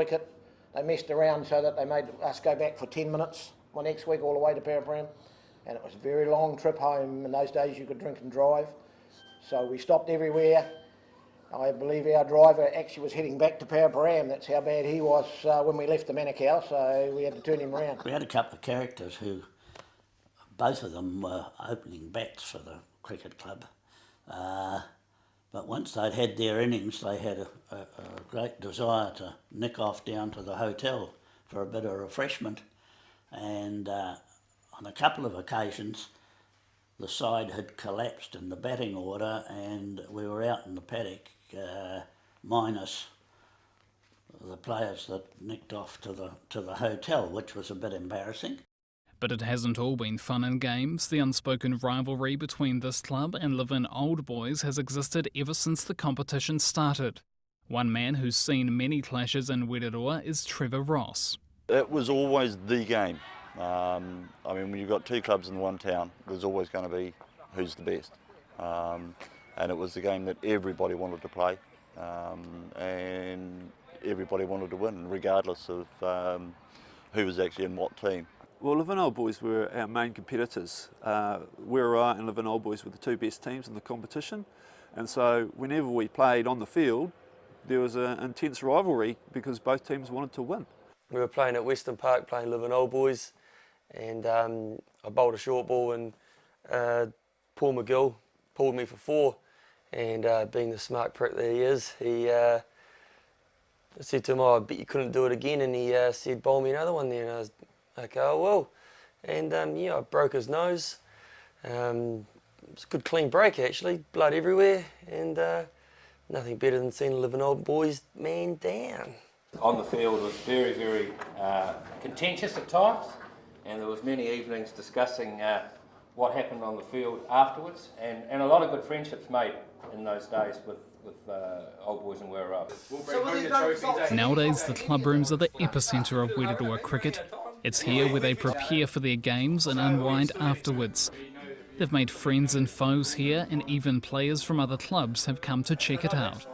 cricket. They messed around so that they made us go back for 10 minutes the next week all the way to Paraparam, and it was a very long trip home. In those days you could drink and drive, so we stopped everywhere. I believe our driver actually was heading back to Paraparam. That's how bad he was when we left the Manukau, so we had to turn him around. We had a couple of characters who, both of them were opening bats for the cricket club, but once they'd had their innings, they had a great desire to nick off down to the hotel for a bit of refreshment, and on a couple of occasions the side had collapsed in the batting order and we were out in the paddock minus the players that nicked off to the hotel, which was a bit embarrassing. But it hasn't all been fun and games. The unspoken rivalry between this club and Levin Old Boys has existed ever since the competition started. One man who's seen many clashes in Weraroa is Trevor Ross. It was always the game. I mean, when you've got two clubs in one town, there's always going to be who's the best. And it was the game that everybody wanted to play, and everybody wanted to win, regardless of who was actually in what team. Well, Levin Old Boys were our main competitors. Weraroa and Levin Old Boys were the two best teams in the competition, and so whenever we played on the field, there was an intense rivalry because both teams wanted to win. We were playing at Western Park, playing Levin Old Boys, and I bowled a short ball, and Paul McGill pulled me for 4, and being the smart prick that he is, he I said to him, "Oh, I bet you couldn't do it again," and he said, "Bowl me another one there," and I was like, "Oh well," and yeah, I broke his nose. It was a good clean break actually, blood everywhere, and nothing better than seeing Levin Old Boys man down. On the field was very, very contentious at times, and there was many evenings discussing what happened on the field afterwards, and a lot of good friendships made in those days with Old Boys and Weraroa. Nowadays, the club rooms are the epicentre of Weraroa cricket. It's here where they prepare for their games and unwind afterwards. They've made friends and foes here, and even players from other clubs have come to check it out.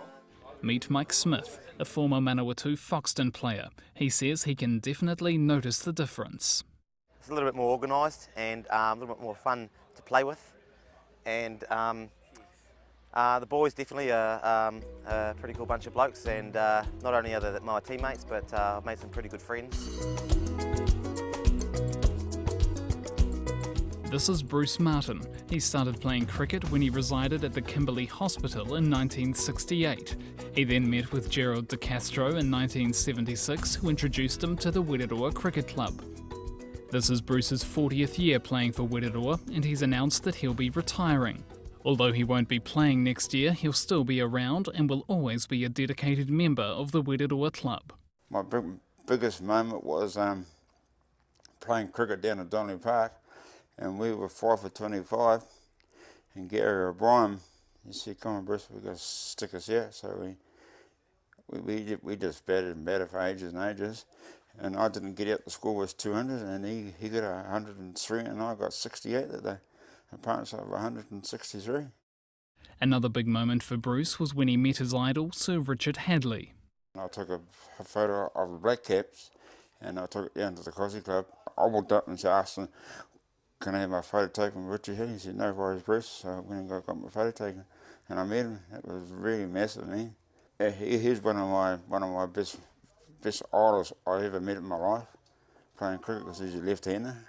Meet Mike Smith, a former Manawatu Foxton player. He says he can definitely notice the difference. It's a little bit more organised and a little bit more fun to play with, and the boys definitely are a pretty cool bunch of blokes, and not only are they my teammates, but I've made some pretty good friends. This is Bruce Martin. He started playing cricket when he resided at the Kimberley Hospital in 1968. He then met with Gerald De Castro in 1976, who introduced him to the Weraroa Cricket Club. This is Bruce's 40th year playing for Weraroa, and he's announced that he'll be retiring. Although he won't be playing next year, he'll still be around and will always be a dedicated member of the Weraroa Club. My biggest moment was playing cricket down at Donnelly Park, and we were 5 for 25, and Gary O'Brien, he said, "Come on Bruce, we've got to stick us out." So we just batted and batted for ages and ages, and I didn't get out, the score was 200, and he got 103 and I got 68 that day. Apparently over 163. Another big moment for Bruce was when he met his idol, Sir Richard Hadley. I took a photo of the Black Caps and I took it down to the Cossie Club. I walked up and asked him, "Can I have my photo taken with Richard Hadley?" He said, "No worries, Bruce." So I went and got my photo taken, and I met him. It was really massive, man. He's one of my best idols I ever met in my life, playing cricket, because he's a left-hander.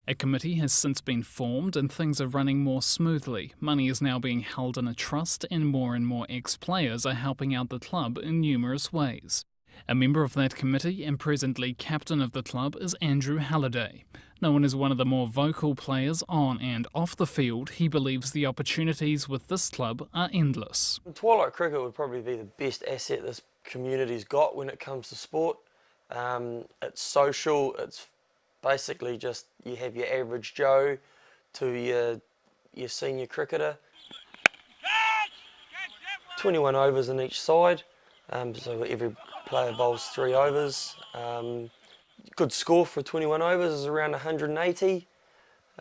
A committee has since been formed and things are running more smoothly. Money is now being held in a trust and more ex-players are helping out the club in numerous ways. A member of that committee and presently captain of the club is Andrew Halliday. Known as one of the more vocal players on and off the field, he believes the opportunities with this club are endless. Twilight cricket would probably be the best asset this community's got when it comes to sport. It's social, it's basically just you have your average Joe to your senior cricketer. 21 overs in each side, so every player bowls 3 overs. Good score for 21 overs is around 180.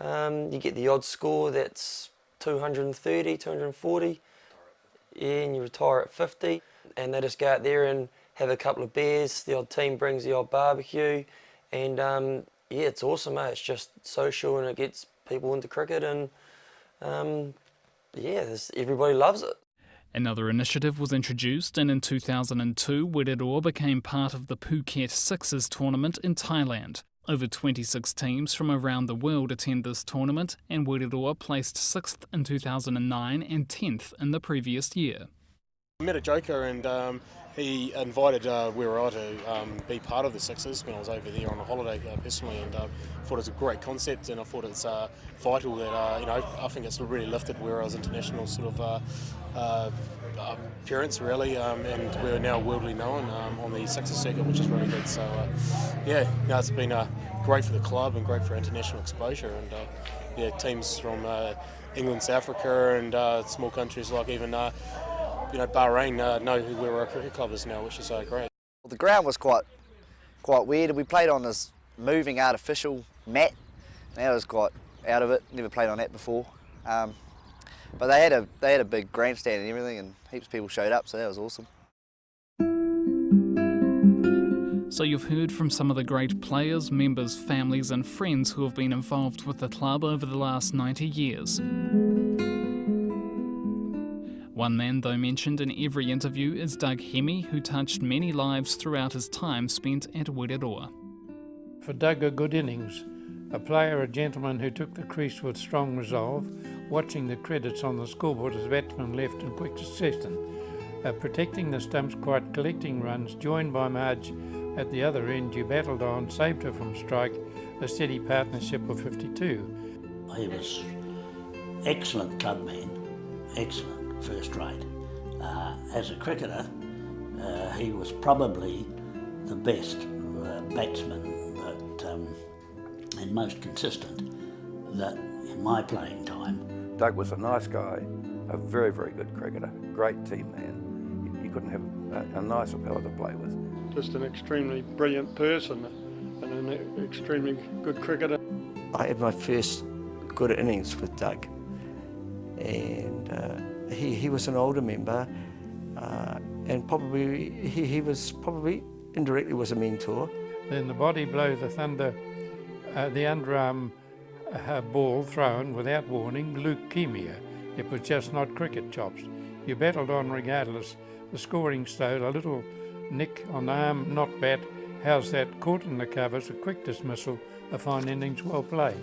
You get the odd score that's 230, 240, and you retire at 50. And they just go out there and have a couple of beers, the odd team brings the odd barbecue, and yeah, it's awesome, mate. It's just social and it gets people into cricket, and yeah, everybody loves it. Another initiative was introduced, and in 2002 Weraroa became part of the Phuket Sixers tournament in Thailand. Over 26 teams from around the world attend this tournament, and Weraroa placed 6th in 2009 and 10th in the previous year. I met a joker and he invited Weraroa to be part of the Sixers when I was over there on a holiday personally, and thought it was a great concept, and I thought it's vital that you know, I think it's really lifted Weraroa's international sort of appearance really, and we're now worldly known on the Sixers circuit, which is really good. So yeah, no, it's been great for the club and great for international exposure, and yeah, teams from England, South Africa, and small countries like even you know, Bahrain know who Weraroa Cricket Club is now, which is great. Well, the ground was quite weird. We played on this moving artificial mat. That was quite out of it. Never played on that before. But they had a big grandstand and everything, and heaps of people showed up, so that was awesome. So you've heard from some of the great players, members, families and friends who have been involved with the club over the last 90 years. One man, though, mentioned in every interview is Doug Hemme, who touched many lives throughout his time spent at Weraroa. For Doug, a good innings. A player, a gentleman who took the crease with strong resolve, watching the credits on the scoreboard as batsmen left in quick succession. Protecting the stumps, quite collecting runs, joined by Marge at the other end. You battled on, saved her from strike, a steady partnership of 52. He was excellent clubman, excellent, first rate. As a cricketer, he was probably the best batsman and most consistent that in my playing time. Doug was a nice guy, a very, very good cricketer, great team man. You couldn't have a nicer fella to play with. Just an extremely brilliant person and an extremely good cricketer. I had my first good innings with Doug, and he was an older member, and probably he was probably indirectly was a mentor. Then the body blow, the thunder, the underarm ball thrown without warning, leukemia. It was just not cricket chops. You battled on regardless. The scoring stole, a little nick on the arm, not bat. How's that? Caught in the covers, a quick dismissal, a fine innings, well played.